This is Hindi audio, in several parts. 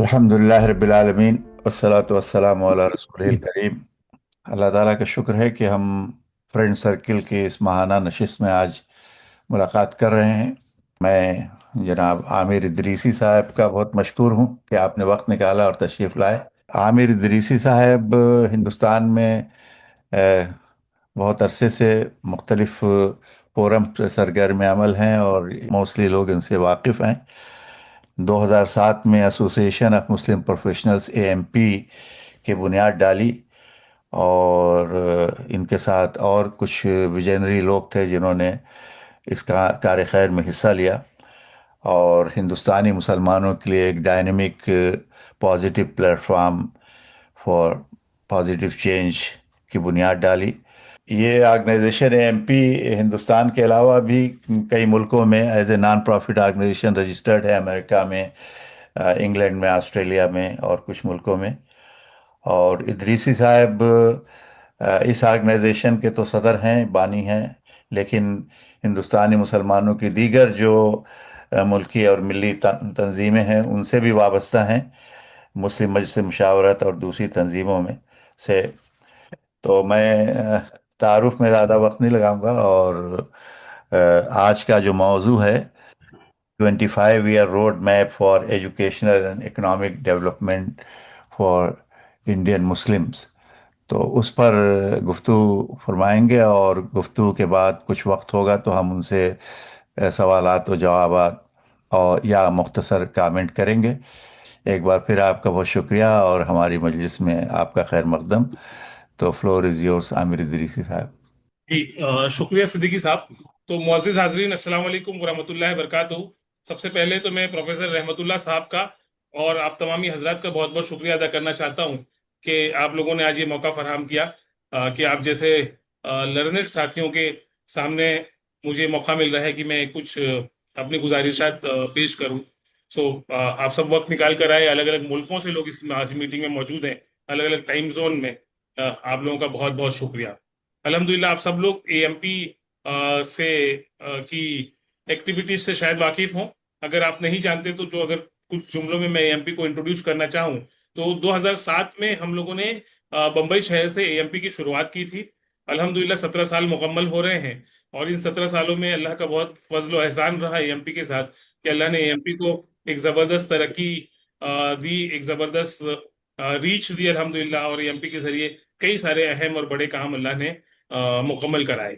अल्हम्दुलिल्लाह रब्बिल आलमीन वस्सलातु वस्सलामु अला रसूलिल करीम। अल्लाह ताला का शुक्र है कि हम फ्रेंड सर्किल की इस माहाना नशिस्त में आज मुलाकात कर रहे हैं। मैं जनाब आमिर इदरीसी साहब का बहुत मशकूर हूँ कि आपने वक्त निकाला और तशरीफ़ लाए। आमिर इदरीसी साहब हिंदुस्तान में अ, बहुत अरसे से मुख्तलिफ फोरम से सरगर्म अमल हैं और मोस्टली लोग इनसे वाकिफ़ हैं। 2007 में association of Muslim professionals AMP की बुनियाद डाली और इनके साथ और कुछ विजनरी लोग थे जिन्होंने इसका कार्य खैर में हिस्सा लिया और हिंदुस्तानी मुसलमानों के लिए एक dynamic positive platform for positive change की बुनियाद डाली। ये ऑर्गेनाइजेशन एएमपी हिंदुस्तान के अलावा भी कई मुल्कों में as a non profit organisation registered है, अमेरिका में, इंग्लैंड में, ऑस्ट्रेलिया में और कुछ मुल्कों में। और इदरीसी साहब इस ऑर्गेनाइजेशन के तो सदर हैं, बानी हैं, लेकिन हिंदुस्तानी मुसलमानों की दीगर जो मुल्की और मिली तंजीमें हैं उनसे भी वाबस्ता हैं, मुस्लिम मजलिस मुशावरत और दूसरी तंजीमों में से। तो मैं तारुफ में ज़्यादा वक्त नहीं लगाऊंगा और आज का जो मौजू है 25 year road map for educational and economic development for Indian Muslims, तो उस पर गुफ्तगू फरमाएंगे और गुफ्तगू के बाद कुछ वक्त होगा तो हम उनसे सवालात और जवाबात और या मुख्तसर कमेंट करेंगे। एक बार फिर आपका बहुत शुक्रिया और हमारी मजलिस में आपका खैर मकदम। तो floor is yours Aamir Idrisi साहब। जी शुक्रिया सिद्दीकी साहब। तो मुअज़्ज़िज़ हाज़रीन, अस्सलाम वालेकुम वरहमतुल्लाहि वबरकातुहू। सबसे पहले तो मैं प्रोफेसर रहमतुल्लाह साहब का और आप तमामी हजरात का बहुत बहुत शुक्रिया अदा करना चाहता हूँ कि आप लोगों ने आज ये मौका फराहम किया कि आप जैसे लर्नेड साथियों के सामने मुझे मौका मिल रहा है कि मैं कुछ अपनी गुजारिशात पेश करूँ। आप सब वक्त निकाल कर आए, अलग अलग मुल्कों से लोग इस आज मीटिंग में मौजूद हैं, अलग अलग टाइम जोन में। आप लोगों का बहुत बहुत शुक्रिया। अल्हम्दुलिल्लाह आप सब लोग एएमपी से की एक्टिविटीज से शायद वाकिफ हों। अगर आप नहीं जानते तो जो अगर कुछ जुमलों में मैं एएमपी को इंट्रोड्यूस करना चाहूँ तो 2007 में हम लोगों ने बम्बई शहर से एएमपी की शुरुआत की थी। अल्हम्दुलिल्लाह 17 साल मुकम्मल हो रहे हैं और इन 17 सालों में अल्लाह का बहुत फजल व एहसान रहा एएमपी के साथ कि अल्लाह ने एएमपी को एक ज़बरदस्त तरक्की दी, एक ज़बरदस्त रीच दी अल्हम्दुलिल्लाह। और एएमपी के जरिए कई सारे अहम और बड़े काम अल्लाह ने मुकम्मल कराए।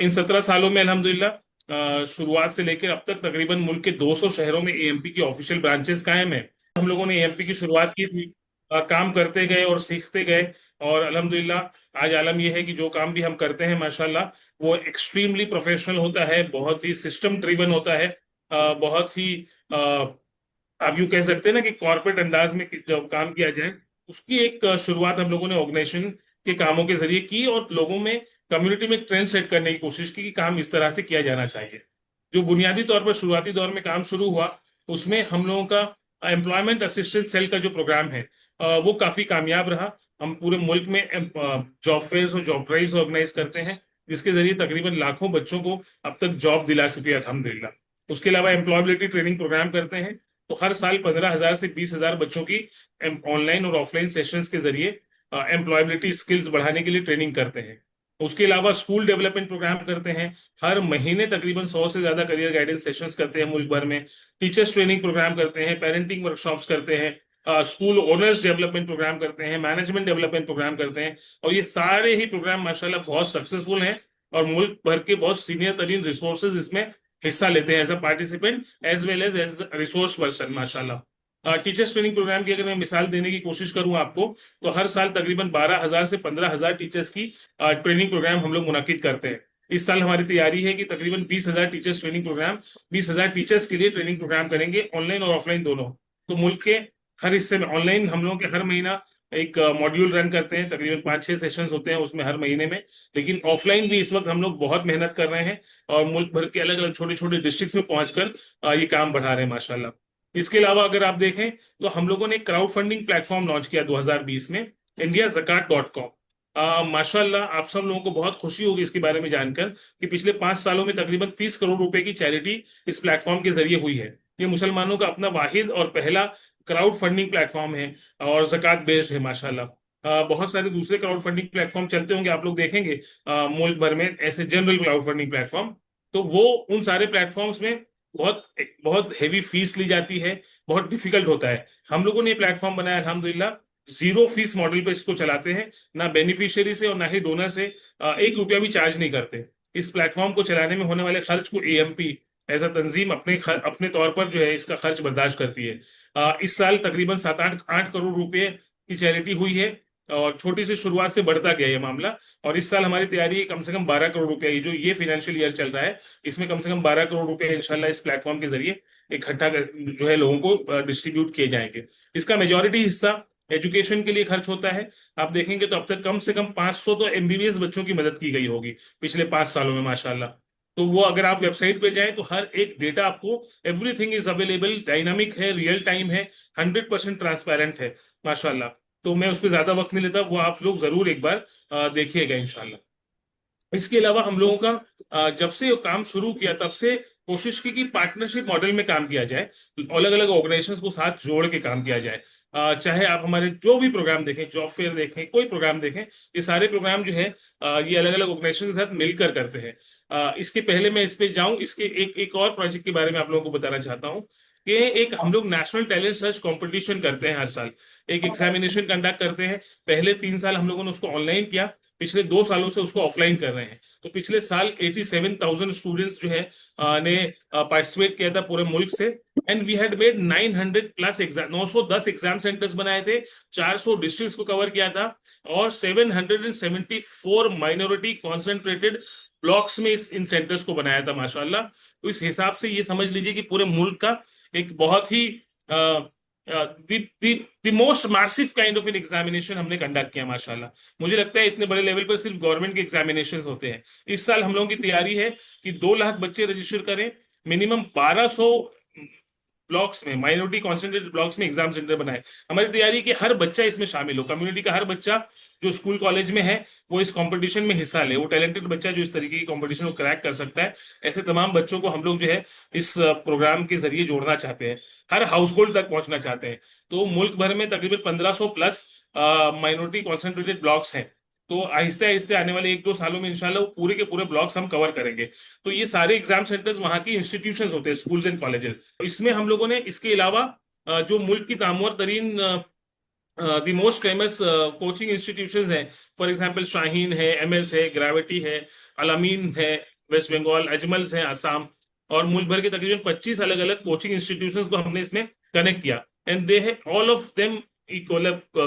इन 17 सालों में अल्हम्दुलिल्लाह शुरुआत से लेकर अब तक तकरीबन मुल्क के 200 शहरों में एएमपी की ऑफिशियल ब्रांचेस कायम है। हम लोगों ने एएमपी की शुरुआत की थी, काम करते गए और सीखते गए। और अल्हम्दुलिल्लाह आज आलम यह है कि जो काम भी हम करते हैं माशाल्लाह वो एक्सट्रीमली प्रोफेशनल होता है, बहुत ही सिस्टम ड्रिवन होता है, बहुत ही आप यूं कह सकते हैं ना कि कॉर्पोरेट अंदाज में जब काम किया जाए। उसकी एक शुरुआत हम लोगों ने ऑर्गेनाइजेशन के कामों के जरिए की और लोगों में, कम्युनिटी में एक ट्रेंड सेट करने की कोशिश की कि काम इस तरह से किया जाना चाहिए। जो बुनियादी तौर पर शुरुआती दौर में काम शुरू हुआ उसमें हम लोगों का एम्प्लॉयमेंट असिस्टेंस सेल का जो प्रोग्राम है वो काफी कामयाब रहा। हम पूरे मुल्क में जॉब फेयर्स और जॉब ड्राइव्स ऑर्गेनाइज करते हैं जिसके जरिए तकरीबन लाखों बच्चों को अब तक जॉब दिला चुके हैं अल्हम्दुलिल्लाह। उसके अलावा एम्प्लॉयबिलिटी ट्रेनिंग प्रोग्राम करते हैं। तो हर साल 15,000 से 20,000 बच्चों की ऑनलाइन और ऑफलाइन सेशंस के जरिए एम्प्लॉयबिलिटी स्किल्स बढ़ाने के लिए ट्रेनिंग करते हैं। उसके अलावा स्कूल डेवलपमेंट प्रोग्राम करते हैं। हर महीने तकरीबन 100 से ज्यादा करियर गाइडेंस सेशंस करते हैं मुल्क भर में। टीचर्स ट्रेनिंग प्रोग्राम करते हैं, पेरेंटिंग वर्कशॉप्स करते हैं, स्कूल ओनर्स डेवलपमेंट प्रोग्राम करते हैं, मैनेजमेंट डेवलपमेंट प्रोग्राम करते हैं। और ये सारे ही प्रोग्राम माशाल्लाह बहुत सक्सेसफुल हैं और मुल्क भर के बहुत सीनियर तरीन रिसोर्सेज इसमें हिस्सा लेते हैं as a participant as well as as resource person माशाल्लाह। टीचर्स ट्रेनिंग प्रोग्राम की अगर मैं मिसाल देने की कोशिश करूं आपको, तो हर साल तकरीबन 12,000 से 15,000 टीचर्स की ट्रेनिंग प्रोग्राम हम लोग मुनाकिद करते हैं। इस साल हमारी तैयारी है कि तकरीबन 20,000 टीचर्स ट्रेनिंग प्रोग्राम, 20,000 टीचर्स के लिए ट्रेनिंग प्रोग्राम करेंगे, ऑनलाइन और ऑफलाइन दोनों। तो मुल्क के हर हिस्से में ऑनलाइन हम लोगों के हर महीना एक मॉड्यूल रन करते हैं, तकरीबन 5-6 सेशंस होते हैं उसमें हर महीने में। लेकिन ऑफलाइन भी इस वक्त हम लोग बहुत मेहनत कर रहे हैं और मुल्क भर के अलग अलग छोटे छोटे डिस्ट्रिक्ट्स में पहुंचकर ये काम बढ़ा रहे हैं माशाल्लाह। इसके अलावा अगर आप देखें तो हम लोगों ने क्राउड फंडिंग प्लेटफॉर्म लॉन्च किया 2020 में, indiazakat.com। माशाल्लाह आप सब लोगों को बहुत खुशी होगी इसके बारे में जानकर कि पिछले 5 सालों में तकरीबन 30 करोड़ रुपए की चैरिटी इस प्लेटफॉर्म के जरिए हुई है। ये मुसलमानों का अपना वाहिद और पहला क्राउड फंडिंग प्लेटफॉर्म है और ज़कात बेस्ड है माशाल्लाह। बहुत सारे दूसरे क्राउड फंडिंग प्लेटफॉर्म चलते होंगे, आप लोग देखेंगे मुल्क भर में ऐसे जनरल क्राउड फंडिंग प्लेटफॉर्म। तो वो उन सारे प्लेटफॉर्म्स में बहुत बहुत हैवी फीस ली जाती है, बहुत डिफिकल्ट होता है। हम लोगों ने ये प्लेटफॉर्म बनाया अल्हम्दुलिल्लाह, जीरो फीस मॉडल पे इसको चलाते हैं, ना बेनिफिशियरी से और ना ही डोनर से 1 रुपया भी चार्ज नहीं करते। इस प्लेटफॉर्म को चलाने में होने वाले खर्च को एएमपी एज अ तंजीम अपने तौर पर जो है इसका खर्च बर्दाश्त करती है। इस साल तकरीबन 7-8 करोड़ रुपए की चैरिटी हुई है, और छोटी सी शुरुआत से बढ़ता गया ये मामला। और इस साल हमारी तैयारी है कम से कम 12 करोड़ रुपए की, जो ये फाइनेंशियल ईयर चल रहा है इसमें कम से कम 12 करोड़ रुपए इंशाल्लाह इस प्लेटफॉर्म के जरिए जो है लोगों को डिस्ट्रीब्यूट किए जाएंगे। इसका मेजोरिटी हिस्सा एजुकेशन के लिए खर्च होता है। आप देखेंगे तो अब तक कम से कम 500 तो एमबीबीएस बच्चों की मदद की गई होगी पिछले 5 सालों में माशाल्लाह। तो वो अगर आप वेबसाइट पे जाएं तो हर एक डेटा आपको, एवरीथिंग इज अवेलेबल, डायनामिक है, रियल टाइम है, 100% ट्रांसपेरेंट है माशाल्लाह। तो मैं उस पर ज्यादा वक्त नहीं लेता, वो आप लोग जरूर एक बार देखिएगा इंशाल्लाह। इसके अलावा हम लोगों का जब से ये काम शुरू किया तब से कोशिश की कि पार्टनरशिप मॉडल में काम किया जाए, अलग अलग ऑर्गेनाइजेशंस को साथ जोड़ के काम किया जाए। चाहे आप हमारे जो भी प्रोग्राम देखें, जॉब फेयर देखें, कोई प्रोग्राम देखें, ये सारे प्रोग्राम जो है ये अलग अलग ऑर्गेनाइजेशन के साथ मिलकर करते हैं। इसके पहले मैं इस पे जाऊं, इसके एक एक और प्रोजेक्ट के बारे में आप लोगों को बताना चाहता हूं कि एक हम लोग नेशनल टैलेंट सर्च कंपटीशन करते हैं हर साल। एक एग्जामिनेशन कंडक्ट करते हैं। पहले 3 साल हम लोगों ने उसको ऑनलाइन किया, पिछले 2 सालों से उसको ऑफलाइन कर रहे हैं। तो पिछले साल 87,000 स्टूडेंट्स जो है ने पार्टिसिपेट किया था पूरे मुल्क से। And we had made 900+ exam, 910 exam centres बनाए थे, 400 डिस्ट्रिक्ट्स को कवर किया था, और 774 माइनॉरिटी कॉन्सेंट्रेटेड ब्लॉक्स में इस इन सेंटर्स को बनाया था माशाल्लाह। तो इस हिसाब से ये समझ लीजिए कि पूरे मुल्क का एक बहुत ही the most massive kind of an examination हमने कंडक्ट किया माशाल्लाह। मुझे लगता है इतने बड़े लेवल पर सिर्फ गवर्नमेंट के एग्जामिनेशन होते हैं। इस साल हम लोगों की तैयारी है कि 2 लाख बच्चे रजिस्टर करें, मिनिमम 1200 ब्लॉक्स में, माइनॉरिटी कॉन्सेंट्रेटेड ब्लॉक्स में एग्जाम सेंटर बनाए। हमारी तैयारी है कि हर बच्चा इसमें शामिल हो, कम्युनिटी का हर बच्चा जो स्कूल कॉलेज में है वो इस कंपटीशन में हिस्सा ले। वो टैलेंटेड बच्चा जो इस तरीके की कंपटीशन को क्रैक कर सकता है, ऐसे तमाम बच्चों को हम लोग जो है इस प्रोग्राम के जरिए जोड़ना चाहते हैं, हर हाउस होल्ड तक पहुंचना चाहते हैं। तो मुल्क भर में तकरीबन 1500+ माइनॉरिटी कॉन्सेंट्रेटेड ब्लॉक्स हैं। तो आहिस्ते आहिस्ते आने वाले 1-2 सालों में इंशाल्लाह वो पूरे के पूरे ब्लॉक्स हम कवर करेंगे। तो ये सारे एग्जाम सेंटर्स वहाँ की इंस्टीट्यूशंस होते हैं, स्कूल्स एंड कॉलेजेस। तो इसमें हम लोगों ने इसके अलावा जो मुल्क की तामुर तरीन the most famous coaching institutions हैं, फॉर एग्जांपल शाहीन है, एमएस है, ग्रेविटी है, अलामीन है वेस्ट बंगाल, अजमल्स है आसाम, और मुल्क भर के तकरीबन 25 अलग अलग कोचिंग इंस्टीट्यूशंस को हमने इसमें कनेक्ट किया। एंड दे है all of them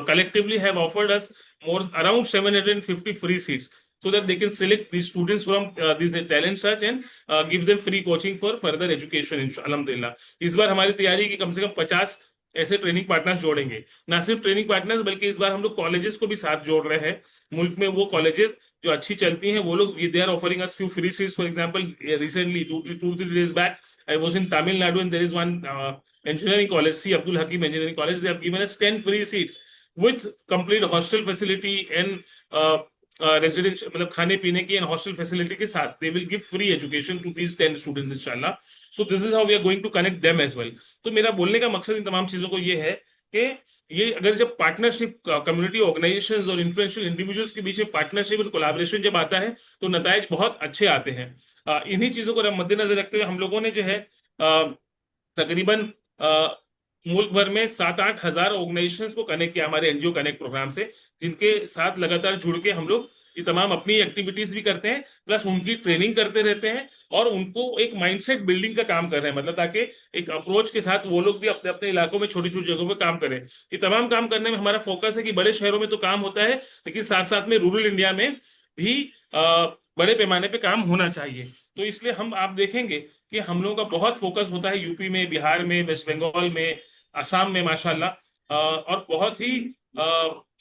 collectively have offered us more around 750 free seats, so that they can select these students from this talent search and give them free coaching for further education alhamdulillah। इस बार हमारी तैयारी है कि कम से कम 50 ऐसे ट्रेनिंग पार्टनर्स जोड़ेंगे। ना सिर्फ ट्रेनिंग पार्टनर्स बल्कि इस बार हम लोग कॉलेजेस को भी साथ जोड़ रहे हैं। मुल्क में वो कॉलेजेस जो अच्छी चलती हैं वो लोग, they are offering us few free seats. For example recently 2-3 days back I was in Tamil Nadu, and there is one engineering college, C Abdul Hakim Engineering College. They have given us 10 free seats with complete hostel facility and residential, मतलब खाने पीने की and hostel facility के साथ they will give free education to these 10 students inshallah। So this is how we are going to connect them as well। तो मेरा बोलने का मकसद इन तमाम चीजों को ये है कि ये अगर जब पार्टनरशिप, कम्युनिटी ऑर्गेनाइजेशंस और इन्फ्लुएंशियल इंडिविजुअल्स के बीच में पार्टनरशिप और कोलैबोरेशन जब आता है तो नताइज बहुत अच्छे आते हैं। इन्हीं चीजों को मद्देनजर रखते हुए हम लोगों ने जो है तकरीबन मुल्क भर में 7-8 हजार ऑर्गेनाइजेशंस को कनेक्ट किया हमारे एनजीओ कनेक्ट प्रोग्राम से, जिनके साथ लगातार जुड़ के हम लोग ये तमाम अपनी एक्टिविटीज भी करते हैं, प्लस उनकी ट्रेनिंग करते रहते हैं, और उनको एक माइंडसेट बिल्डिंग का काम कर रहे हैं, मतलब ताकि एक अप्रोच के साथ वो लोग भी अपने अपने इलाकों में छोटी छोटी जगहों पर काम करें। ये तमाम काम करने में हमारा फोकस है कि बड़े शहरों में तो काम होता है, लेकिन साथ साथ में रूरल इंडिया में भी बड़े पैमाने पे काम होना चाहिए। तो इसलिए हम, आप देखेंगे कि हम लोगों का बहुत फोकस होता है यूपी में, बिहार में, वेस्ट बंगाल में, असम में माशाल्लाह। और बहुत ही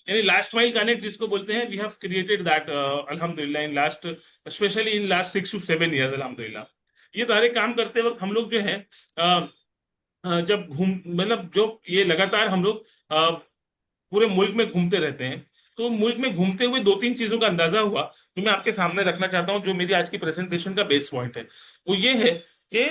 यानी लास्ट माइल कनेक्ट जिसको बोलते हैं, वी हैव क्रिएटेड दैट अल्हम्दुलिल्लाह in last, specially in last 6 to 7 years अल्हम्दुलिल्लाह। ये सारे काम करते वक्त हम लोग जो है जब मतलब जो ये लगातार हम लोग पूरे मुल्क में घूमते रहते हैं, तो मुल्क में घूमते हुए 2-3 चीजों का अंदाजा हुआ जो मैं आपके सामने रखना चाहता हूं, जो मेरी आज की प्रेजेंटेशन का बेस पॉइंट है। वो ये है कि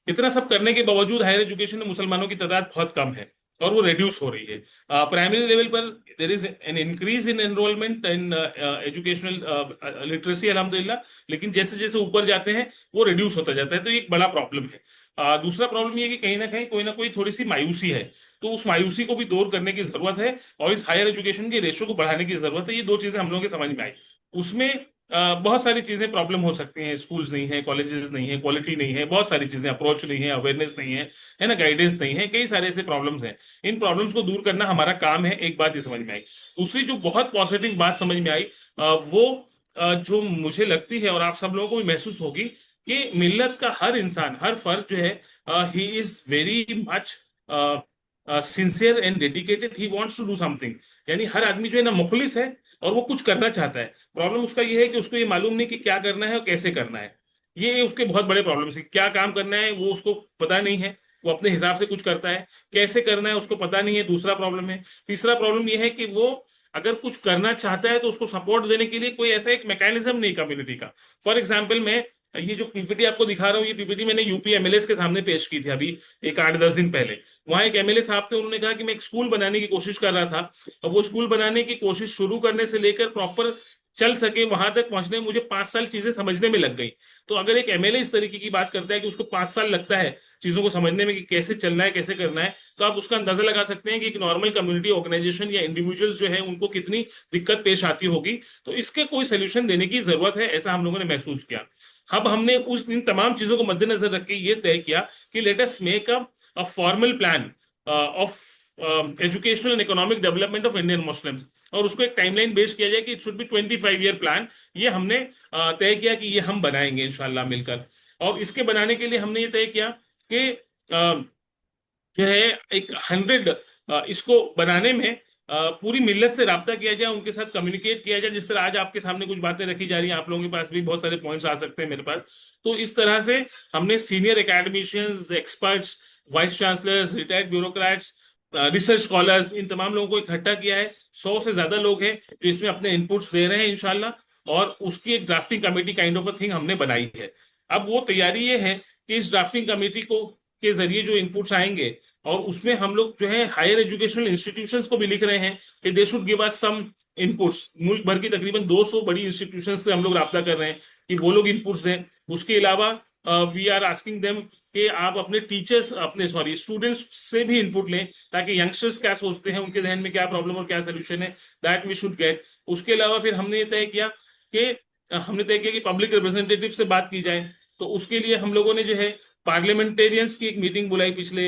इतना सब करने के बावजूद हायर एजुकेशन में मुसलमानों की तादाद बहुत कम है। और वो रिड्यूस हो रही है। प्राइमरी लेवल पर there is an increase in enrolment in educational literacy अल्हम्दुलिल्लाह, लेकिन जैसे जैसे ऊपर जाते हैं वो रिड्यूस होता जाता है, तो ये एक बड़ा प्रॉब्लम है। दूसरा प्रॉब्लम ये है कि कहीं ना कहीं कोई ना कोई थोड़ी सी मायूसी है, तो उस मायूसी को भी दूर करने की जरूरत है, और इस हायर एजुकेशन के रेशो को बढ़ाने की जरूरत है। ये दो चीजें हम लोगों के समझ में आई। उसमें बहुत सारी चीजें प्रॉब्लम हो सकती हैं, स्कूल्स नहीं है, कॉलेजेस नहीं है, क्वालिटी नहीं है, बहुत सारी चीजें, अप्रोच नहीं है, अवेयरनेस नहीं है ना, गाइडेंस नहीं है, कई सारे ऐसे प्रॉब्लम्स हैं। इन प्रॉब्लम्स को दूर करना हमारा काम है, एक बात ये समझ में आई। दूसरी जो बहुत पॉजिटिव बात समझ में आई, वो जो मुझे लगती है और आप सब लोगों को भी महसूस होगी, कि मिल्लत का हर इंसान, हर फर्द जो है, he is very much sincere and dedicated, he wants to do something. यानी हर आदमी जो है ना मुखलिस है, और वो कुछ करना चाहता है। प्रॉब्लम उसका ये है कि उसको ये मालूम नहीं कि क्या करना है और कैसे करना है। ये उसके बहुत बड़े प्रॉब्लम है। क्या काम करना है वो उसको पता नहीं है, वो अपने हिसाब से कुछ करता है। कैसे करना है उसको पता नहीं है, दूसरा प्रॉब्लम है। तीसरा प्रॉब्लम ये है कि वो अगर कुछ करना चाहता है तो उसको सपोर्ट देने के लिए कोई ऐसा एक मैकेनिज्म नहीं कम्युनिटी का। फॉर एग्जाम्पल, मैं ये जो पीपीटी आपको दिखा रहा हूँ, ये पीपीटी मैंने यूपी एमएलए के सामने पेश की थी अभी एक 8-10 दिन पहले। वहां एक एमएलए साहब थे, उन्होंने कहा कि मैं एक स्कूल बनाने की कोशिश कर रहा था, और वो स्कूल बनाने की कोशिश शुरू करने से लेकर प्रॉपर चल सके वहां तक पहुंचने में मुझे 5 साल चीजें समझने में लग गई। तो अगर एक एमएलए इस तरीके की बात करता है कि उसको 5 साल लगता है चीजों को समझने में कि कैसे चलना है, कैसे करना है, तो आप उसका अंदाजा लगा सकते हैं कि एक नॉर्मल कम्युनिटी ऑर्गेनाइजेशन या इंडिविजुअल्स जो है उनको कितनी दिक्कत पेश आती होगी। तो इसके कोई सोल्यूशन देने की जरूरत है, ऐसा हम लोगों ने महसूस किया। अब हमने उस इन तमाम चीजों को मद्देनजर रख के ये तय किया कि let us make a formal plan of educational and economic development of Indian Muslims, और उसको एक टाइमलाइन बेस किया जाए कि it should be 25 year plan. ये हमने तय किया कि ये हम बनाएंगे इंशाल्लाह मिलकर। और इसके बनाने के लिए हमने ये तय किया कि जो है एक 100, इसको बनाने में पूरी मिल्लत से राब्ता किया जाए, उनके साथ कम्युनिकेट किया जाए। जिस तरह आज आपके सामने कुछ बातें रखी जा रही हैं, आप लोगों के पास भी बहुत सारे पॉइंट्स आ सकते हैं मेरे पास। तो इस तरह से हमने senior academicians, experts, vice chancellors, retired bureaucrats, research scholars, इन तमाम लोगों को इकट्ठा किया है। 100 से ज्यादा लोग हैं जो इसमें अपने इनपुट्स दे रहे हैं इंशाल्लाह, और उसकी एक drafting committee kind of a thing हमने बनाई है। अब वो तैयारी ये है कि इस ड्राफ्टिंग कमेटी को के जरिए जो इनपुट्स आएंगे, और उसमें हम लोग जो है हायर एजुकेशनल इंस्टीट्यूशंस को भी लिख रहे हैं कि they should give us some inputs. मुल्क भर की तकरीबन 200 बड़ी इंस्टीट्यूशंस से हम लोग राब्ता कर रहे हैं कि वो लोग इनपुट्स दें। उसके अलावा वी आर आस्किंग देम कि आप अपने टीचर्स, अपने सॉरी स्टूडेंट्स से भी इनपुट लें, ताकि यंगस्टर्स क्या सोचते हैं, उनके जहन में क्या प्रॉब्लम और क्या सोल्यूशन है, दैट वी शुड गेट। उसके अलावा फिर हमने ये तय किया कि पब्लिक रिप्रेजेंटेटिव से बात की जाए। तो उसके लिए हम लोगों ने जो है पार्लियामेंटेरियंस की एक मीटिंग बुलाई पिछले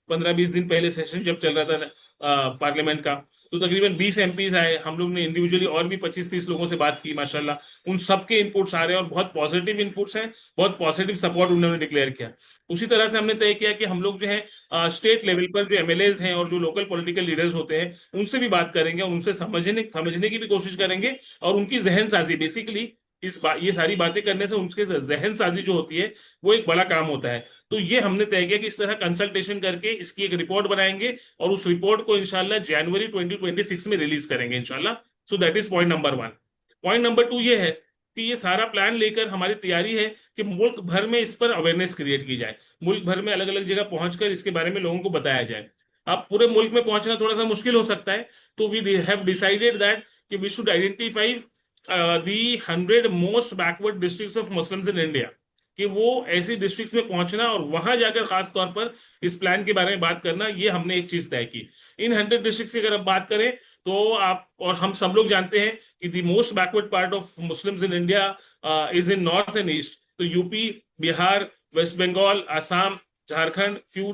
15-20 दिन पहले, सेशन जब चल रहा था पार्लियामेंट का। तो तकरीबन 20 एमपीज आए, हम लोग ने इंडिविजुअली और भी 25-30 लोगों से बात की माशाल्लाह। उन सबके इनपुट्स आ रहे हैं और बहुत पॉजिटिव इनपुट्स हैं, बहुत पॉजिटिव सपोर्ट उन्होंने डिक्लेयर किया। उसी तरह से हमने तय किया कि हम लोग जो है स्टेट लेवल पर जो एमएलएज हैं और जो लोकल पॉलिटिकल लीडर्स होते हैं उनसे भी बात करेंगे, और उनसे समझने की भी कोशिश करेंगे, और उनकी जहन साजी बेसिकली ये सारी बातें करने से उनके जहन साजी जो होती है वो एक बड़ा काम होता है। तो ये हमने तय किया कि इस तरह कंसल्टेशन करके इसकी एक रिपोर्ट बनाएंगे, और उस रिपोर्ट को इंशाल्लाह जनवरी 2026 में रिलीज करेंगे इंशाल्लाह। So that is point number 1। Point number 2 ये है कि ये सारा प्लान लेकर हमारी तैयारी है कि मुल्क भर में इस पर अवेयरनेस क्रिएट की जाए, मुल्क भर में अलग अलग जगह पहुंचकर इसके बारे में लोगों को बताया जाए। अब पूरे मुल्क में पहुंचना थोड़ा सा मुश्किल हो सकता है, तो वी हैव डिसाइडेड दैट कि we should identify the 100 most backward districts of Muslims in India, कि वो ऐसी डिस्ट्रिक्ट्स में पहुंचना और वहां जाकर खास तौर पर इस प्लान के बारे में बात करना, ये हमने एक चीज तय की। इन 100 डिस्ट्रिक्ट्स की अगर आप बात करें, तो आप और हम सब लोग जानते हैं कि the most backward part of Muslims in India is in north and east. तो UP, Bihar, West Bengal, Assam, Jharkhand, few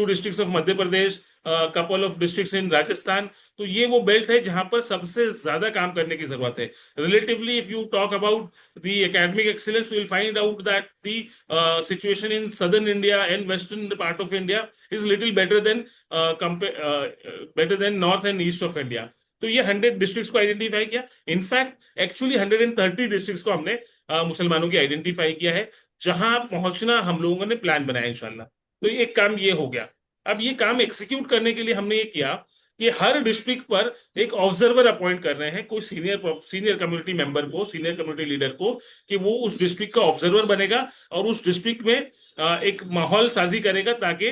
districts of Madhya Pradesh, couple of districts in Rajasthan. तो ये वो बेल्ट है जहां पर सबसे ज्यादा काम करने की जरूरत है। Relatively if you talk about the academic excellence, you will find out that the situation in southern India and western part of India is little better than north and east of India. तो ये 100 डिस्ट्रिक्ट्स को आइडेंटिफाई किया। इनफैक्ट एक्चुअली 130 डिस्ट्रिक्ट्स को हमने मुसलमानों की आइडेंटिफाई किया है, जहां पहुंचना हम लोगों ने प्लान बनाया इंशाल्लाह। तो एक काम ये हो गया। अब ये काम एग्जीक्यूट करने के लिए हमने ये किया कि हर डिस्ट्रिक्ट पर एक ऑब्जर्वर अपॉइंट कर रहे हैं, कोई सीनियर सीनियर कम्युनिटी मेंबर को, सीनियर कम्युनिटी लीडर को, कि वो उस डिस्ट्रिक्ट का ऑब्जर्वर बनेगा और उस डिस्ट्रिक्ट में एक माहौल साजी करेगा, ताकि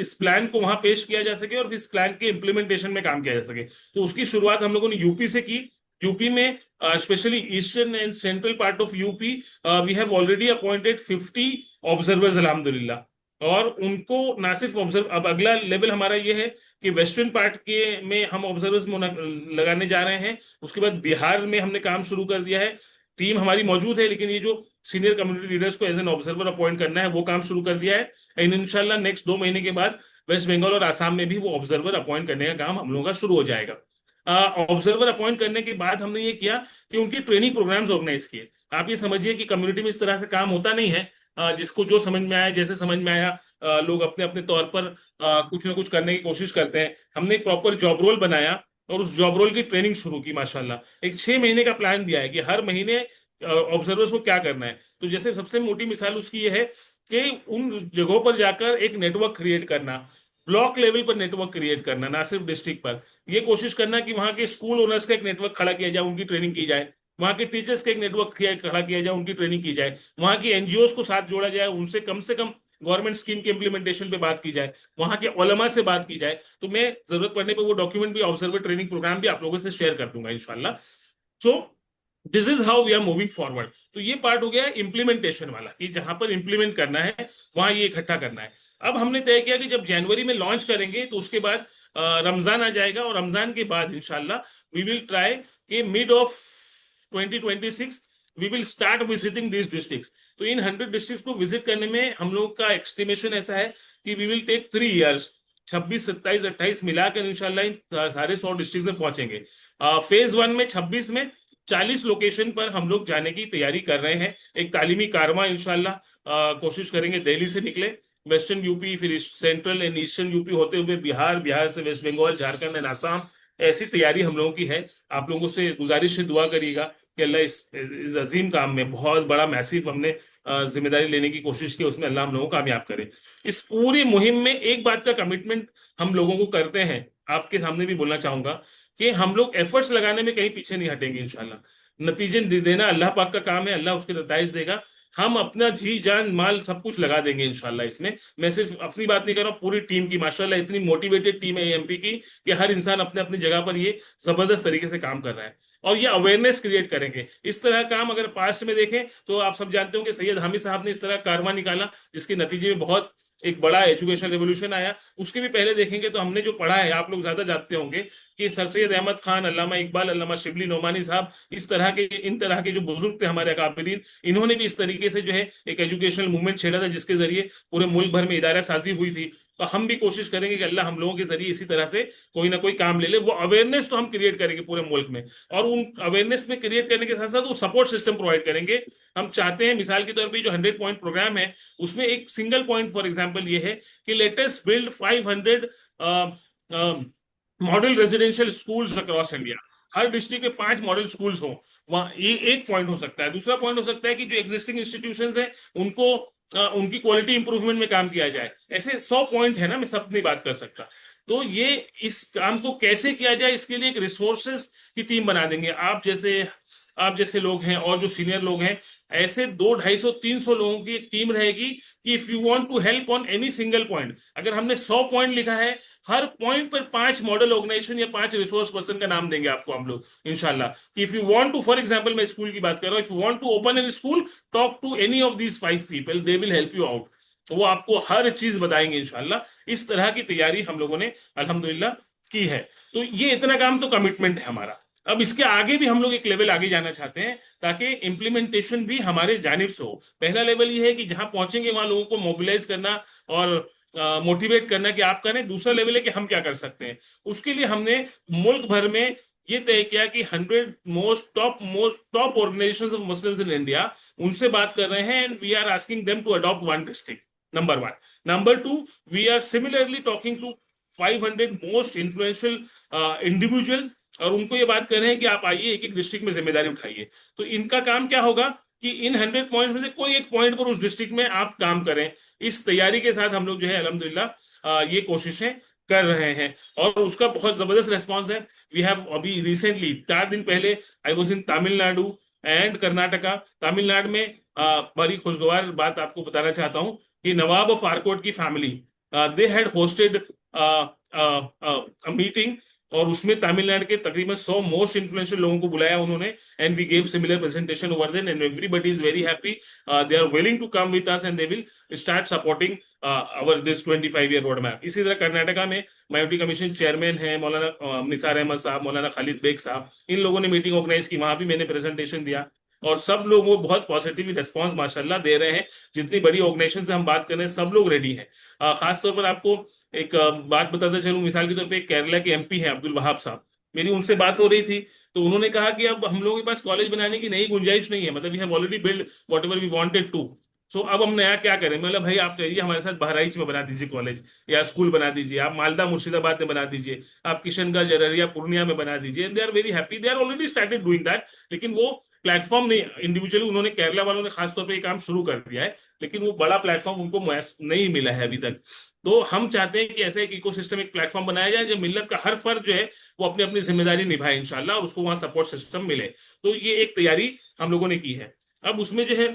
इस प्लान को वहां पेश किया जा सके और इस प्लान के इम्प्लीमेंटेशन में काम किया जा सके। तो उसकी शुरुआत हम लोगों ने यूपी से की। यूपी में specially eastern and central part of UP we have already appointed 50 observers अल्हम्दुलिल्लाह। और उनको ना सिर्फ ऑब्जर्व, अब अगला लेवल हमारा ये है कि वेस्टर्न पार्ट के में हम ऑब्जर्वर्स लगाने जा रहे हैं। उसके बाद बिहार में हमने काम शुरू कर दिया है। टीम हमारी मौजूद है, लेकिन ये जो सीनियर कम्युनिटी लीडर्स को एज एन ऑब्जर्वर अपॉइंट करना है वो काम शुरू कर दिया है। एंड इंशाल्लाह नेक्स्ट 2 महीने के बाद वेस्ट बंगाल और आसाम में भी वो ऑब्जर्वर अपॉइंट करने का काम हम लोगों का शुरू हो जाएगा। ऑब्जर्वर अपॉइंट करने के बाद हमने ये किया कि उनकी ट्रेनिंग प्रोग्राम्स ऑर्गेनाइज किए। आप ये समझिए कि कम्युनिटी में इस तरह से काम होता नहीं है। जिसको जो समझ में आया, जैसे समझ में आया, लोग अपने अपने तौर पर कुछ ना कुछ करने की कोशिश करते हैं। हमने एक प्रॉपर जॉब रोल बनाया और उस जॉब रोल की ट्रेनिंग शुरू की माशाल्लाह। एक 6 महीने का प्लान दिया है कि हर महीने ऑब्जर्वर्स को क्या करना है। तो जैसे सबसे मोटी मिसाल उसकी ये है कि उन जगहों पर जाकर एक नेटवर्क क्रिएट करना, ब्लॉक लेवल पर नेटवर्क क्रिएट करना, ना सिर्फ डिस्ट्रिक्ट पर। ये कोशिश करना कि वहां के स्कूल ओनर्स का एक नेटवर्क खड़ा किया जाए, उनकी ट्रेनिंग की जाए। वहां के टीचर्स का एक नेटवर्क खड़ा किया जाए, उनकी ट्रेनिंग की जाए। वहां की एनजीओस को साथ जोड़ा जाए, उनसे कम से कम गवर्नमेंट स्कीम के इंप्लीमेंटेशन पे बात की जाए। वहां के उलमा से बात की जाए। तो मैं जरूरत पड़ने पर वो डॉक्यूमेंट भी, ऑब्जर्वर ट्रेनिंग प्रोग्राम भी आप लोगों से शेयर कर दूंगा इंशाल्लाह। So this is how we are moving forward. तो ये पार्ट हो गया इम्प्लीमेंटेशन वाला, कि जहां पर इम्प्लीमेंट करना है वहां ये इकट्ठा करना है। अब हमने तय किया कि जब जनवरी में लॉन्च करेंगे तो उसके बाद रमजान आ जाएगा, और रमजान के बाद इंशाल्लाह वी विल ट्राई कि mid of 2026 we will start visiting this districts. तो इन 100 डिस्ट्रिक्ट्स को विजिट करने में हम लोग का एस्टिमेशन ऐसा है कि वी विल टेक 3 इयर्स। 26, 27, 28 मिलाकर इंशाल्लाह इन सारे 100 डिस्ट्रिक्ट में पहुंचेंगे। फेज 1 में 26 में 40 लोकेशन पर हम लोग जाने की तैयारी कर रहे हैं। एक तालीमी कारवां इंशाल्लाह कोशिश करेंगे दिल्ली से निकले, वेस्टर्न यूपी, फिर सेंट्रल एंड ईस्टर्न यूपी होते हुए बिहार, बिहार से वेस्ट बंगाल, झारखंड एंड आसाम। ऐसी तैयारी हम लोगों की है। आप लोगों से गुजारिश है, दुआ करिएगा कि अल्लाह इस अजीम काम में, बहुत बड़ा मैसिव हमने जिम्मेदारी लेने की कोशिश की, उसमें अल्लाह हम लोगों को कामयाब करे। इस पूरी मुहिम में एक बात का कमिटमेंट हम लोगों को करते हैं, आपके सामने भी बोलना चाहूंगा, कि हम लोग एफर्ट्स लगाने में कहीं पीछे नहीं हटेंगे इंशाल्लाह। नतीजे देना अल्लाह पाक का काम है, अल्लाह उसके नताइज देगा। हम अपना जी जान माल सब कुछ लगा देंगे इंशाल्लाह इसमें। मैं सिर्फ अपनी बात नहीं कर रहा हूँ, पूरी टीम की माशाल्लाह इतनी मोटिवेटेड टीम है एमपी की, कि हर इंसान अपने अपनी जगह पर ये जबरदस्त तरीके से काम कर रहा है। और ये अवेयरनेस क्रिएट करेंगे। इस तरह काम अगर पास्ट में देखें तो आप सब जानते हो कि सैयद हामिद साहब ने इस तरह कारवां निकाला, जिसके नतीजे में बहुत एक बड़ा एजुकेशन रेवोल्यूशन आया। उसके भी पहले देखेंगे तो हमने जो पढ़ा है, आप लोग ज्यादा जानते होंगे कि सर सैयद अहमद खान, अल्लामा इकबाल, अल्लामा शिबली नोमानी साहब, इस तरह के, इन तरह के जो बुजुर्ग थे हमारे अकाबरीन, इन्होंने भी इस तरीके से जो है एक एजुकेशनल मूवमेंट छेड़ा था, जिसके जरिए पूरे मुल्क भर में इदारा साजी हुई थी। तो हम भी कोशिश करेंगे कि अल्लाह हम लोगों के जरिए इसी तरह से कोई ना कोई काम ले ले। वो अवेयरनेस तो हम क्रिएट करेंगे पूरे मुल्क में, और उन अवेयरनेस में क्रिएट करने के साथ साथ वो सपोर्ट सिस्टम प्रोवाइड करेंगे। हम चाहते हैं, मिसाल के तौर पर जो 100 पॉइंट प्रोग्राम है, उसमें एक सिंगल पॉइंट फॉर एग्जाम्पल ये है कि latest build 500 model residential schools across India. हर डिस्ट्रिक्ट में 5 मॉडल स्कूल्स हो। वहाँ ये एक पॉइंट हो सकता है। दूसरा पॉइंट हो सकता है कि जो एग्जिस्टिंग इंस्टीट्यूशंस हैं उनको उनकी क्वालिटी इंप्रूवमेंट में काम किया जाए। ऐसे 100 पॉइंट है ना, मैं सब नहीं बात कर सकता। तो ये इस काम को कैसे किया जाए, इसके लिए एक रिसोर्सेज की टीम बना देंगे। आप जैसे लोग हैं और जो सीनियर लोग हैं, ऐसे 200, 250, 300 लोगों की एक टीम रहेगी कि if you want to help on any single point, अगर हमने 100 पॉइंट लिखा है, हर पॉइंट पर 5 मॉडल ऑर्गेनाइजेशन या 5 रिसोर्स पर्सन का नाम देंगे आपको हम लोग इंशाल्लाह। If you want to, for example मैं स्कूल की बात कर रहा हूँ, if you want to open an school, talk to any of these 5 people, they will help you out. वो आपको हर चीज बताएंगे इंशाल्लाह। इस तरह की तैयारी हम लोगों ने अल्हम्दुलिल्लाह की है। तो ये इतना काम तो कमिटमेंट है हमारा। अब इसके आगे भी हम लोग एक लेवल आगे जाना चाहते हैं, ताकि इम्प्लीमेंटेशन भी हमारे जानिब से हो। पहला लेवल ये है कि जहां पहुंचेंगे वहां लोगों को मोबिलाइज करना और मोटिवेट करना कि आप करें। दूसरा लेवल है कि हम क्या कर सकते हैं। उसके लिए हमने मुल्क भर में ये तय किया कि 100 most top organisation of Muslims in India, उनसे बात कर रहे हैं, and we are asking them to adopt one district, number 1। Number 2, we are similarly talking to 500 most influential individuals, और उनको ये बात कर रहे हैं कि आप आइए, एक एक डिस्ट्रिक्ट में जिम्मेदारी उठाइए। तो इनका काम क्या होगा कि इन 100 पॉइंट्स में से कोई एक पॉइंट पर उस डिस्ट्रिक्ट में आप काम करें। इस तैयारी के साथ हम लोग जो है अल्हम्दुलिल्लाह ये कोशिशें कर रहे हैं, और उसका बहुत जबरदस्त रेस्पॉन्स है। वी हैव अभी रिसेंटली 4 दिन पहले I was in Tamil Nadu and Karnataka. Tamil Nadu में बड़ी खुशगवार बात आपको बताना चाहता हूँ कि नवाब ऑफ आरकोट की family, they had hosted meeting, और उसमें तमिलनाडु के तकरीबन 100 मोस्ट इन्फ्लुएंशियल लोगों को बुलाया उन्होंने, and we gave similar presentation over then, and everybody is very happy. They are willing to come with us and they will start supporting our this 25 year road map. इसी तरह कर्नाटका में माइनॉरिटी कमीशन चेयरमैन है मौलाना निसार अहमद साहब, मौलाना खालिद बेग साहब, इन लोगों ने मीटिंग ऑर्गेनाइज की, वहां भी मैंने प्रेजेंटेशन दिया, और सब लोग वो बहुत पॉजिटिव रिस्पॉन्स माशाल्लाह दे रहे हैं। जितनी बड़ी ऑर्गेनाइजेशन से हम बात कर रहे हैं, सब लोग रेडी हैं। खास तौर पर आपको एक बात बताते चलूं, मिसाल के तौर पे केरला के एमपी हैं अब्दुल वहाब साहब, मेरी उनसे बात हो रही थी, तो उन्होंने कहा कि अब हम लोगों के पास कॉलेज बनाने की नई गुंजाइश नहीं है, मतलब we have already build whatever we wanted to. So अब हम नया क्या करें? मतलब भाई आप कहिए हमारे साथ बहराइच में बना दीजिए कॉलेज या स्कूल बना दीजिए, आप मालदा मुर्शिदाबाद में बना दीजिए, आप किशनगंज अररिया पूर्णिया में बना दीजिए। They are very happy, they are already started doing that. लेकिन वो प्लेटफॉर्म नहीं, इंडिविजुअली उन्होंने, केरला वालों ने खासतौर पर ये काम शुरू कर दिया है, लेकिन वो बड़ा प्लेटफॉर्म उनको नहीं मिला है अभी तक। तो हम चाहते हैं कि ऐसे एक इकोसिस्टम, एक प्लेटफॉर्म बनाया जाए जब मिल्लत का हर फर्द जो है वो अपनी अपनी जिम्मेदारी निभाए इंशाल्लाह, और उसको वहां सपोर्ट सिस्टम मिले। तो ये एक तैयारी हम लोगों ने की है। अब उसमें जो है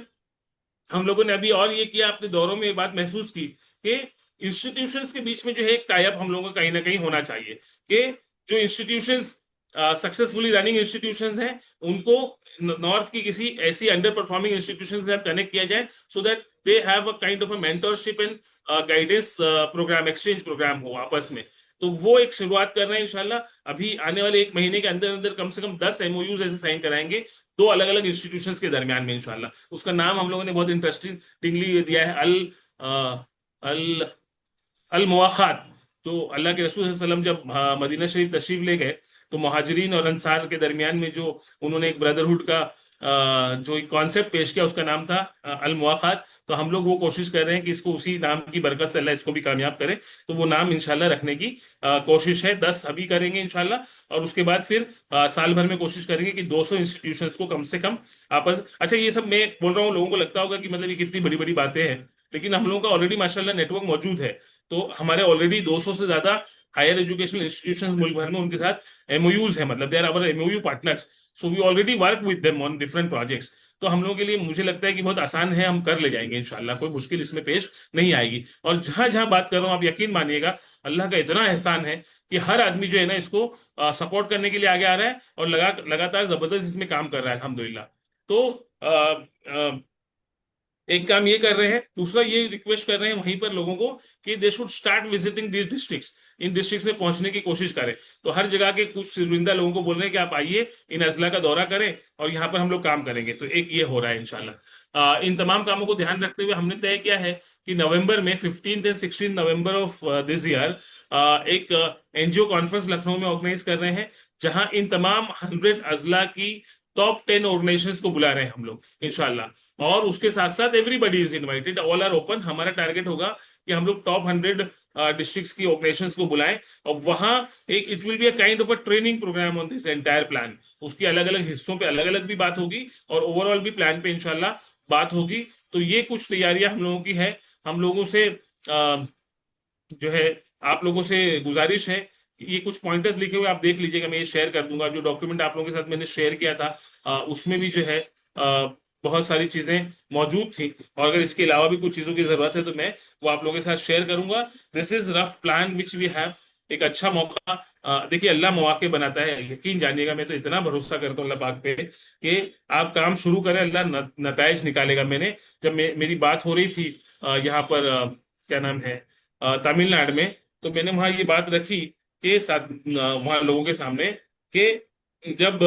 हम लोगों ने अभी और ये किया, अपने दौरों में ये बात महसूस की कि इंस्टीट्यूशंस के बीच में जो है एक टाई अप हम लोगों का कहीं ना कहीं होना चाहिए, कि जो इंस्टीट्यूशंस सक्सेसफुली रनिंग इंस्टीट्यूशंस हैं उनको नॉर्थ की किसी ऐसी अंडर परफॉर्मिंग इंस्टीट्यूशन के साथ कनेक्ट किया जाए, so that they have a kind of a mentorship and guidance programme, exchange programme हो आपस में। तो वो एक शुरुआत कर रहे हैं इंशाल्लाह। अभी आने वाले 1 महीने के अंदर अंदर कम से कम 10 एमओयूज ऐसे साइन कराएंगे, दो अलग अलग इंस्टीट्यूशंस के दरमियान में इंशाल्लाह। उसका नाम हम लोगों ने बहुत इंटरेस्टिंगली दिया है, अल अल मुआखात। तो अल्लाह के रसूल सल्लल्लाहु अलैहि वसल्लम जब मदीना शरीफ तशरीफ ले गए, तो मुहाजिरीन और अंसार के दरमियान में जो उन्होंने एक ब्रदरहुड का जो एक कॉन्सेप्ट पेश किया, उसका नाम था अल मुआखात। तो हम लोग वो कोशिश कर रहे हैं कि इसको उसी नाम की बरकत से अल्लाह इसको भी कामयाब करे। तो वो नाम इंशाल्लाह रखने की कोशिश है। 10 अभी करेंगे इंशाल्लाह, और उसके बाद फिर साल भर में कोशिश करेंगे कि 200 इंस्टीट्यूशंस को कम से कम आपस। अच्छा, ये सब मैं बोल रहा हूँ, लोगों को लगता होगा कि मतलब ये कितनी बड़ी बड़ी बातें हैं, लेकिन हम लोगों का ऑलरेडी माशाल्लाह नेटवर्क मौजूद है। तो हमारे ऑलरेडी 200 से ज्यादा हायर एजुकेशनल इंस्टीट्यूशन मुल्क भर में, उनके साथ एमओयूज है, मतलब they are our MOU partners. So we already work with them on different projects. तो हम लोगों के लिए मुझे लगता है कि बहुत आसान है, हम कर ले जाएंगे इंशाल्लाह, कोई मुश्किल इसमें पेश नहीं आएगी। और जहां जहां बात कर रहा हूं, आप यकीन मानिएगा, अल्लाह का इतना एहसान है कि हर आदमी जो है ना इसको सपोर्ट करने के लिए आगे आ रहा है, और लगातार जबरदस्त इसमें काम कर रहा है अल्हम्दुलिल्लाह। तो एक काम ये कर रहे हैं, दूसरा ये रिक्वेस्ट कर रहे हैं वहीं पर लोगों को कि they should start visiting this districts, in districts में पहुंचने की कोशिश करें। तो हर जगह के कुछ चुनिंदा लोगों को बोल रहे हैं कि आप आइए, इन अजला का दौरा करें, और यहाँ पर हम लोग काम करेंगे। तो एक ये हो रहा है इंशाल्लाह। इन तमाम कामों को ध्यान रखते हुए हमने तय किया है कि नवंबर में 15 and 16 November of this year एक एनजीओ कॉन्फ्रेंस लखनऊ में ऑर्गेनाइज कर रहे हैं, जहां इन तमाम 100 अजला की टॉप 10 ऑर्गेनाइजेशंस को बुला रहे हैं हम लोग इंशाल्लाह। और उसके साथ साथ everybody is invited, all are open. हमारा टारगेट होगा कि हम लोग टॉप 100 डिस्ट्रिक्ट्स की ऑर्गेनाइजेशंस को बुलाएं, और वहां एक it will be a kind of a training programme on this entire plan. उसकी अलग अलग हिस्सों पे अलग अलग भी बात होगी, और ओवरऑल भी प्लान पे इंशाल्लाह बात होगी। तो ये कुछ तैयारियां हम लोगों की है। हम लोगों से जो है, आप लोगों से गुजारिश है, ये कुछ पॉइंटर्स लिखे हुए आप देख लीजिएगा, मैं ये शेयर कर दूंगा। जो डॉक्यूमेंट आप लोगों के साथ मैंने शेयर किया था, उसमें भी जो है बहुत सारी चीजें मौजूद थी, और अगर इसके अलावा भी कुछ चीजों की जरूरत है तो मैं वो आप लोगों के साथ शेयर करूंगा। This is rough plan which we have. एक अच्छा मौका, देखिए अल्लाह मौके बनाता है, यकीन जानिएगा। मैं तो इतना भरोसा करता हूँ अल्लाह पाक पे कि आप काम शुरू करें, अल्लाह नताइज निकालेगा। मैंने जब मेरी बात हो रही थी यहाँ पर क्या नाम है, तमिलनाडु में, तो मैंने वहां ये बात रखी कि साथ वहां लोगों के सामने, कि जब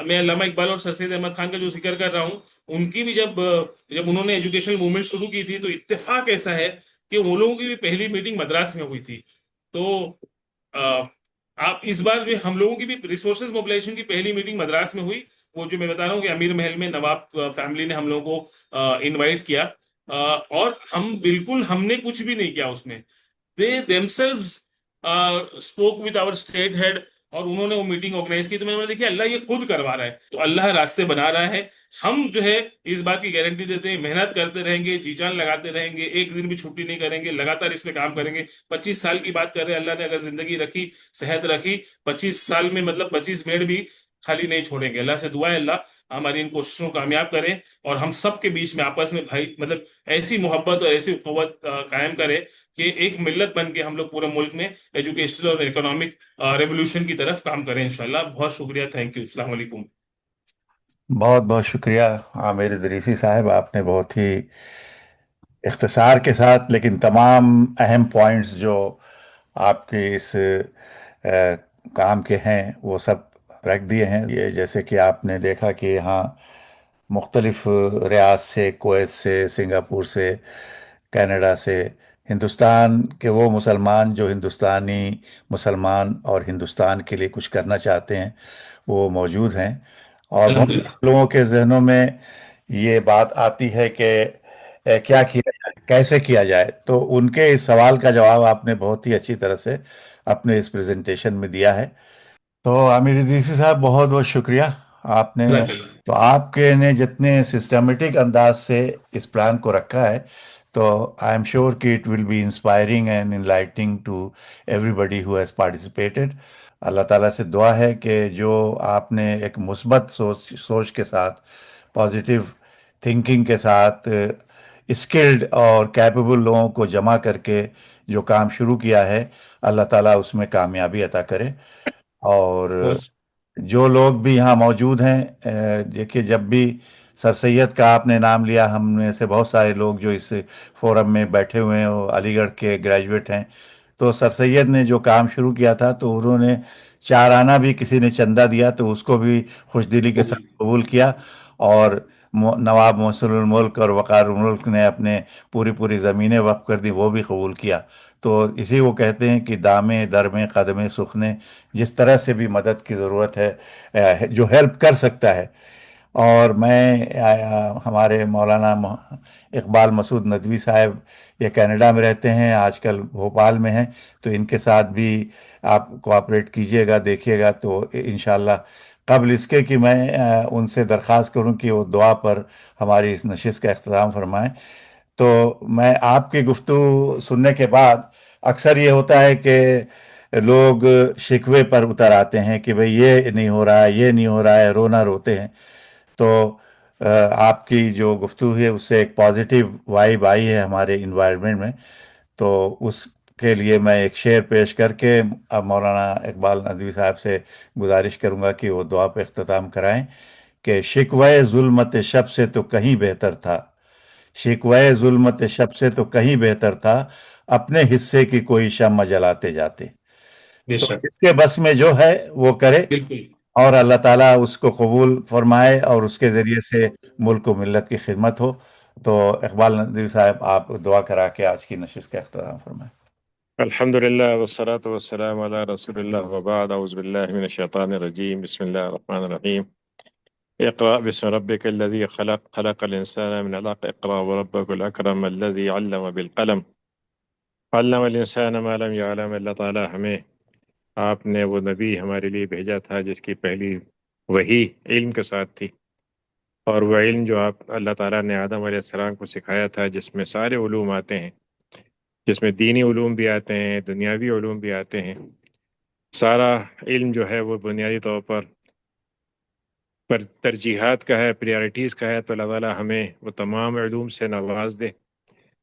मैं अल्लामा इकबाल और सर सैयद अहमद खान का जो जिक्र कर रहा हूँ, उनकी भी जब उन्होंने एजुकेशनल मूवमेंट शुरू की थी, तो इत्तेफाक ऐसा है कि वो लोगों की भी पहली मीटिंग मद्रास में हुई थी। तो अ, आप इस बार जो हम लोगों की भी रिसोर्सेज मोबिलाइजेशन की पहली मीटिंग मद्रास में हुई। वो जो मैं बता रहा हूँ कि अमीर महल में नवाब फैमिली ने हम लोगों को इनवाइट किया, और हम बिल्कुल, हमने कुछ भी नहीं किया उसमें। They themselves spoke with our state head, और उन्होंने वो मीटिंग ऑर्गेनाइज की। तो मैंने बोला देखिए अल्लाह ये खुद करवा रहा है, तो अल्लाह रास्ते बना रहा है। हम जो है इस बात की गारंटी देते हैं, मेहनत करते रहेंगे, जी जान लगाते रहेंगे, एक दिन भी छुट्टी नहीं करेंगे, लगातार इस पे काम करेंगे। 25 साल की बात कर रहे हैं, अल्लाह ने अगर जिंदगी रखी, सेहत रखी, 25 साल में मतलब 25 मिनट भी खाली नहीं छोड़ेंगे। अल्लाह से दुआ है अल्लाह हमारी इन कोशिशों को कामयाब करें, और हम सब के बीच में आपस में भाई मतलब ऐसी मोहब्बत और ऐसी उखवत कायम करें कि एक मिल्लत बन के हम लोग पूरे मुल्क में एजुकेशनल और इकोनॉमिक रेवोल्यूशन की तरफ काम करें इंशाल्लाह। बहुत शुक्रिया, थैंक यू, अस्सलाम वालेकुम। बहुत बहुत शुक्रिया आमिर इदरीसी साहब, आपने बहुत ही इख्तिसार के साथ लेकिन तमाम अहम पॉइंट्स जो आपके इस काम के हैं वो सब रख दिए हैं। ये जैसे कि आपने देखा कि यहाँ मुख्तलिफ रियाद से, कुवैत से, सिंगापुर से, कनाडा से, हिंदुस्तान के वो मुसलमान जो हिंदुस्तानी मुसलमान और हिंदुस्तान के लिए कुछ करना चाहते हैं वो मौजूद हैं। और बहुत अल्हम्दुलिल्लाह। सारे लोगों के जहनों में ये बात आती है कि क्या किया जाए, कैसे किया जाए। तो उनके इस सवाल का जवाब आपने बहुत ही अच्छी तरह से अपने इस प्रेजेंटेशन में दिया है। तो आमिर इदरीसी साहब, बहुत बहुत शुक्रिया आपने। जज़ाकल्लाह। तो आपके ने जितने सिस्टमेटिक अंदाज से इस प्लान को रखा है, तो आई एम श्योर कि it will be inspiring and enlightening to everybody who has participated. अल्लाह ताला से दुआ है कि जो आपने एक मुस्बत सोच सोच के साथ, पॉजिटिव थिंकिंग के साथ, स्किल्ड और कैपेबल लोगों को जमा करके जो काम शुरू किया है, अल्लाह ताला उसमें कामयाबी अता करे। और बस। जो लोग भी यहाँ मौजूद हैं, देखिए, जब भी सर सैयद का आपने नाम लिया, हम में से बहुत सारे लोग जो इस फोरम में बैठे हुए हैं वो अलीगढ़ के ग्रेजुएट हैं। तो सर सैयद ने जो काम शुरू किया था, तो उन्होंने 4 आना भी किसी ने चंदा दिया तो उसको भी खुशदिली के साथ कबूल किया। और नवाब मोहसिनुल मुल्क और वक़ारुल मुल्क ने अपने पूरी पूरी ज़मीनें वक्फ कर दी, वो भी कबूल किया। तो इसी को कहते हैं कि दामे दर में कदम सुख ने, जिस तरह से भी मदद की ज़रूरत है, जो हेल्प कर सकता है। और मैं हमारे मौलाना इकबाल मसूद नदवी साहब, ये कनाडा में रहते हैं, आजकल भोपाल में हैं। तो इनके साथ भी आप कोऑपरेट कीजिएगा, देखिएगा, तो इंशाल्लाह कबल इसके कि मैं उनसे दरख्वास्त करूं कि वो दुआ पर हमारी इस नशिस्त का अख्ताम फरमाएं। तो मैं आपकी गुफ्तगू सुनने के बाद, अक्सर ये होता है कि लोग शिकवे पर उतर आते हैं कि भाई ये नहीं हो रहा है, ये नहीं हो रहा है, रोना रोते हैं। तो आपकी जो गुफ्तगू है उससे एक पॉजिटिव वाइब आई है हमारे इन्वायरमेंट में। तो उसके लिए मैं एक शेर पेश करके अब मौलाना इकबाल नदवी साहब से गुजारिश करूंगा कि वो दुआ पे इख्तिताम कराएं कि शिकवे जुल्मत शब से तो कहीं बेहतर था, शिकवे जुल्मत शब से तो कहीं बेहतर था, अपने हिस्से की कोई शम्म जलाते जाते। तो बेशक। जिसके बस में जो है वो करे, बिल्कुल। और अल्लाह ताला उसको कबूल फरमाए और उसके ज़रिए से मुल्क व मिल्लत की खिदमत हो। तो इकबाल नदवी साहब, आप दुआ करा के आज की नशिस्त का अख्ताम फरमाएं। अल्हम्दुलिल्लाह वस्सलातु वस्सलामु अला रसूलिल्लाह व बाद औज़ु बिल्लाहि मिनश शैतानिर रजीम बिस्मिल्लाहिर रहमानिर रहीम इक़रा बिस्मि रब्बिकल लज़ी खलक़ खलक़ल इंसाना मिन अलक़ इक़रा व रब्बुकल अकरम अल्लज़ी अल्लम बिल क़लम अल्लमल इंसाना मा लम यअलम। अल्लाह ताला हमें आपने वो नबी हमारे लिए भेजा था जिसकी पहली वही इल्म के साथ थी, और वह इल्म जो आप अल्लाह ताला ने आदम अलैहिस्सलाम को सिखाया था, जिसमें सारे उलूम आते हैं, जिसमें दीनी उलूम भी आते हैं, दुनियावी उलूम भी आते हैं। सारा इल्म जो है वो बुनियादी तौर पर तरजीहात का है, प्रायोरिटीज़ का है। तो अल्लाह ताला हमें वो तमाम उलूम से नवाज दे।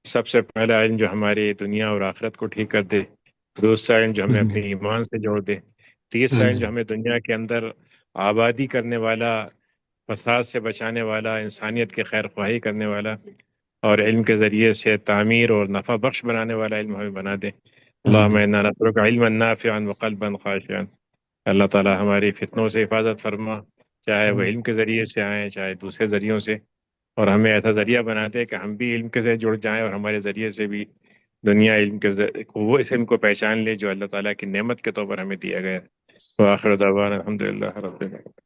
सबसे पहला इल्म जो हमारी दुनिया और आखिरत को ठीक कर दे, दूसरा इल्म जो हमें अपने ईमान से जोड़ दे, तीसरा इल्म जो हमें दुनिया के अंदर आबादी करने वाला, फसाद से बचाने वाला, इंसानियत की खैर ख्वाही करने वाला, और इल्म के ज़रिए से तामीर और नफ़ा बख्श बनाने वाला इल्म हमें बना दे। अल्लाहुम्मा इन्ना नस्अलुका इल्मन नाफ़िअन व क़ल्बन ख़ाशिअन। अल्लाह ताला हमारी फितनों से हिफाजत फरमा, चाहे वह इल्म के ज़रिए से आए चाहे दूसरे ज़रियों से, और हमें ऐसा ज़रिया बना दे कि हम भी इल्म के से जुड़ जाएं और हमारे ज़रिए से भी दुनिया इल्म के वो इस इल्म को पहचान ले जो अल्लाह ताला की नेमत के तौर पर हमें दिया गया है। व आखिर दावाना अल्हम्दुलिल्लाह रब्बिल आलमीन।